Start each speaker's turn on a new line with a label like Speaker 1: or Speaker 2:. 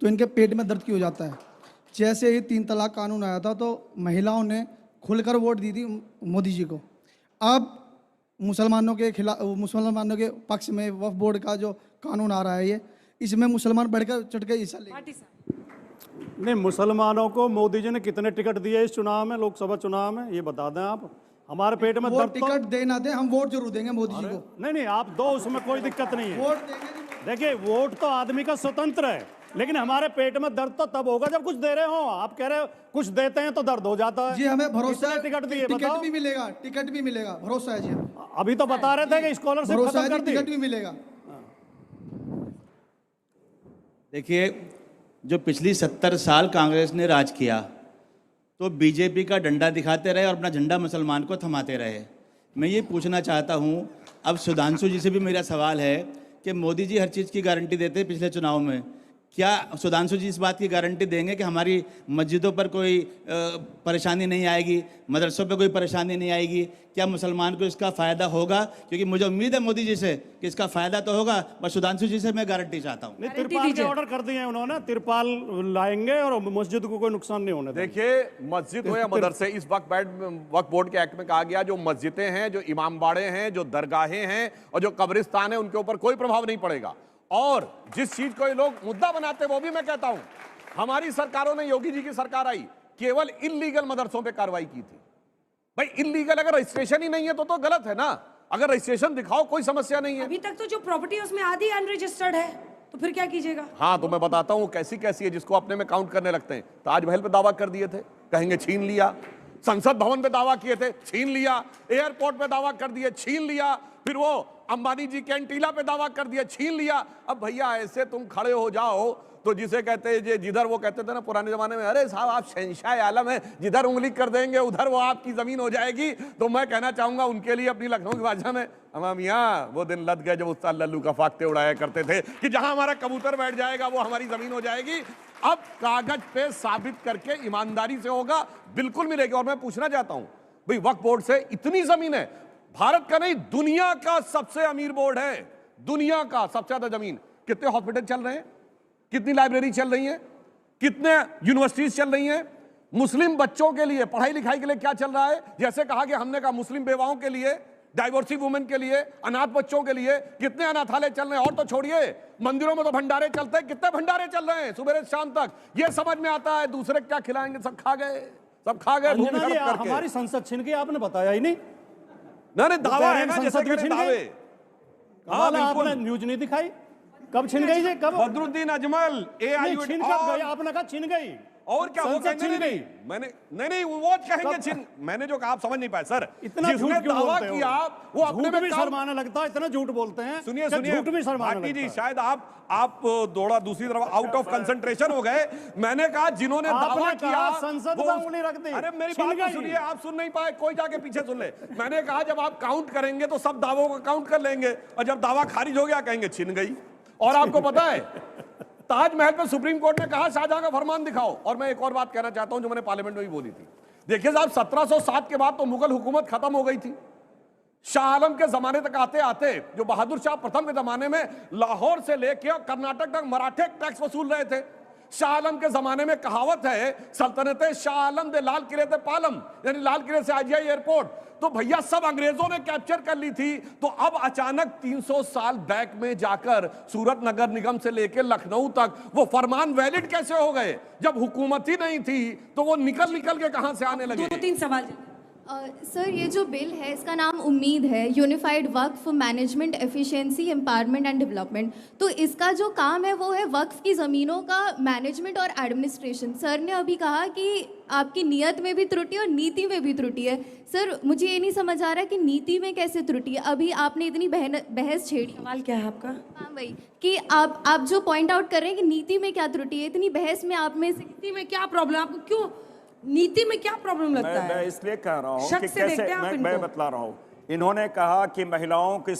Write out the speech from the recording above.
Speaker 1: तो इनके पेट में दर्द क्यों हो जाता है। जैसे ही 3 तलाक कानून आया था तो महिलाओं ने खुलकर वोट दी थी मोदी जी को। अब मुसलमानों के खिलाफ, मुसलमानों के पक्ष में वक्फ बोर्ड का जो कानून आ रहा है, ये इसमें मुसलमान बढ़कर चढ़ के हिस्सा ले।
Speaker 2: नहीं, मुसलमानों को मोदी जी ने कितने टिकट दिए इस चुनाव में, लोकसभा चुनाव में, ये बता दें आप। हमारे पेट में दर्द,
Speaker 1: टिकट दे ना दे, हम वोट जरूर देंगे मोदी जी को।
Speaker 2: नहीं, आप दो, उसमें कोई दिक्कत नहीं है।
Speaker 1: वोट देंगे।
Speaker 2: देखिए, वोट तो आदमी का स्वतंत्र है, लेकिन हमारे पेट में दर्द तो तब होगा जब कुछ दे रहे हो। आप कह रहे हो कुछ देते हैं तो दर्द हो जाता है।
Speaker 1: जी हमें भरोसा है,
Speaker 2: टिकट दिए,
Speaker 1: टिकट भी मिलेगा, टिकट भी मिलेगा, भरोसा है जी।
Speaker 2: अभी तो बता रहे थे कि स्कॉलरशिप खत्म कर दी,
Speaker 1: टिकट भी मिलेगा।
Speaker 3: देखिए, जो पिछली 70 साल कांग्रेस ने राज किया तो बीजेपी का डंडा दिखाते रहे और अपना झंडा मुसलमान को थमाते रहे। मैं ये पूछना चाहता हूँ, अब सुधांशु जी से भी मेरा सवाल है कि मोदी जी हर चीज़ की गारंटी देते हैं पिछले चुनाव में, क्या सुधांशु जी इस बात की गारंटी देंगे कि हमारी मस्जिदों पर कोई परेशानी नहीं आएगी, मदरसों पर कोई परेशानी नहीं आएगी? क्या मुसलमान को इसका फ़ायदा होगा? क्योंकि मुझे उम्मीद है मोदी जी से कि इसका फ़ायदा तो होगा, बस सुधांशु जी से मैं गारंटी चाहता हूँ।
Speaker 2: नहीं, तिरपाल के ऑर्डर कर दिए हैं उन्होंने, तिरपाल लाएंगे और मस्जिद को कोई नुकसान नहीं होने देंगे।
Speaker 4: देखिए, मस्जिद हो या मदरसे, इस वक्फ बोर्ड के एक्ट में कहा गया जो मस्जिदें हैं, जो इमाम बाड़े हैं, जो दरगाहें हैं और जो कब्रिस्तान है, उनके ऊपर कोई प्रभाव नहीं पड़ेगा। और जिस चीज को ये लोग मुद्दा बनाते हैं, वो भी मैं कहता हूं, हमारी सरकारों ने, योगी जी की सरकार आई, केवल इल्लीगल मदरसों पे कार्रवाई की थी। भाई इल्लीगल, अगर रजिस्ट्रेशन ही नहीं है तो गलत है ना। अगर रजिस्ट्रेशन दिखाओ कोई समस्या नहीं है।
Speaker 5: अभी तक तो जो प्रॉपर्टी है उसमें आधी अनरजिस्टर्ड है, तो फिर क्या कीजिएगा?
Speaker 4: हाँ, तो मैं बताता हूं कैसी कैसी है जिसको अपने में काउंट करने लगते हैं। ताजमहल पे दावा कर दिए थे, कहेंगे छीन लिया। संसद भवन पे दावा किए थे, छीन लिया। एयरपोर्ट पे दावा कर दिए, छीन लिया। फिर वो अंबानी जी के एंटीला पे दावा कर दिया, छीन लिया। अब भैया ऐसे तुम खड़े हो जाओ तो जिसे कहते हैं, जिधर वो कहते थे ना पुराने जमाने में, अरे साहब आप शहंशाह आलम है, जिधर उंगली कर देंगे उधर वो आपकी जमीन हो जाएगी। तो मैं कहना चाहूंगा उनके लिए अपनी लखनऊ की भाषा में, अमा मियां वो दिन लद गए जब उस्ताद लल्लू का फाख्ते उड़ाया करते थे कि जहां हमारा कबूतर बैठ जाएगा वो हमारी जमीन हो जाएगी। अब कागज पे साबित करके ईमानदारी से होगा, बिल्कुल मिलेगी। और मैं पूछना चाहता हूं भाई, वक्फ बोर्ड से इतनी जमीन है, भारत का नहीं दुनिया का सबसे अमीर बोर्ड है, दुनिया का सबसे ज्यादा जमीन। कितने हॉस्पिटल चल रहे हैं, कितनी लाइब्रेरी चल रही है, कितने यूनिवर्सिटीज चल रही हैं, मुस्लिम बच्चों के लिए पढ़ाई लिखाई के लिए क्या चल रहा है। जैसे कहा कि हमने कहा मुस्लिम बेवाओं के लिए, डाइवोर्सी वुमेन के लिए, अनाथ बच्चों के लिए कितने अनाथालय चल रहे हैं। और तो छोड़िए, मंदिरों में तो भंडारे चलते हैं, कितने भंडारे चल रहे हैं सुबह से शाम तक। ये समझ में आता है दूसरे क्या खिलाएंगे, सब खा गए, सब खा गए।
Speaker 2: हमारी संसद छीन गई, आपने बताया ही नहीं।
Speaker 4: नहीं, दावा है ना, जैसे
Speaker 2: संसद छीन गई। आपने न्यूज नहीं दिखाई, कब छिन गई? कब?
Speaker 4: बदरुद्दीन अजमल
Speaker 2: छीन कब गई? आपने कहा छिन गई,
Speaker 4: और क्या वो
Speaker 2: छिन गई?
Speaker 4: मैंने नहीं वो कहेंगे छिन, मैंने जो कहा आप समझ नहीं पाए सर।
Speaker 2: इतना झूठ क्यों
Speaker 4: दावा
Speaker 2: बोलते हो?
Speaker 4: किया वो अपने में
Speaker 2: भी शर्माने लगता है, इतना झूठ बोलते हैं।
Speaker 4: सुनिए
Speaker 2: झूठ भी शर्माने
Speaker 4: भाटी जी,
Speaker 2: लगता है।
Speaker 4: शायद आप दौड़ा दूसरी तरफ, आउट ऑफ कंसंट्रेशन हो गए। मैंने कहा जिन्होंने दावा किया
Speaker 2: संसद में उंगली रख दी।
Speaker 4: अरे मेरी बात तो सुनिए, आप सुन नहीं पाए, कोई जाके पीछे सुन ले। मैंने कहा जब आप काउंट करेंगे तो सब दावों को काउंट कर लेंगे, और जब दावा खारिज हो गया कहेंगे छिन गई। और आपको पता है ताजमहल पे सुप्रीम कोर्ट ने कहा शाहजहां का फरमान दिखाओ। और मैं एक और बात कहना चाहता हूं जो मैंने पार्लियामेंट में भी बोली थी। देखिए साहब, 1707 के बाद तो मुगल हुकूमत खत्म हो गई थी। शाह आलम के जमाने तक आते आते, जो बहादुर शाह प्रथम के जमाने में लाहौर से लेकर कर्नाटक तक मराठे टैक्स वसूल रहे थे। शाह आलम के जमाने में कहावत है, सल्तनते शाह आलम दे लाल किले ते पालम, यानी लाल किले से आईजीआई एयरपोर्ट। तो भैया सब अंग्रेजों ने कैप्चर कर ली थी। तो अब अचानक 300 साल बैक में जाकर सूरत नगर निगम से लेकर लखनऊ तक वो फरमान वैलिड कैसे हो गए? जब हुकूमत ही नहीं थी तो वो निकल के कहां से आने लगे?
Speaker 5: 2-3 सवाल।
Speaker 6: सर, ये जो बिल है इसका नाम उम्मीद है, unified Waqf management efficiency empowerment and development. तो इसका जो काम है वो है वक्फ की ज़मीनों का मैनेजमेंट और एडमिनिस्ट्रेशन। सर ने अभी कहा कि आपकी नीयत में भी त्रुटि है और नीति में भी त्रुटि है। सर, मुझे ये नहीं समझ आ रहा कि नीति में कैसे त्रुटि है। अभी आपने इतनी बहस छेड़ी।
Speaker 5: सवाल क्या है आपका?
Speaker 6: हाँ भाई, कि आप जो पॉइंट आउट कर रहे हैं कि नीति में क्या त्रुटि है, इतनी बहस में आप में से
Speaker 5: नीति में क्या प्रॉब्लम, आपको क्यों नीति में क्या प्रॉब्लम लगता है?
Speaker 7: मैं इसलिए कह रहा हूँ
Speaker 5: शक
Speaker 7: कि
Speaker 5: से
Speaker 7: कैसे,
Speaker 5: देखते हैं आप
Speaker 7: मैं
Speaker 5: इनको।
Speaker 7: बतला रहा हूँ। इन्होंने कहा कि महिलाओं को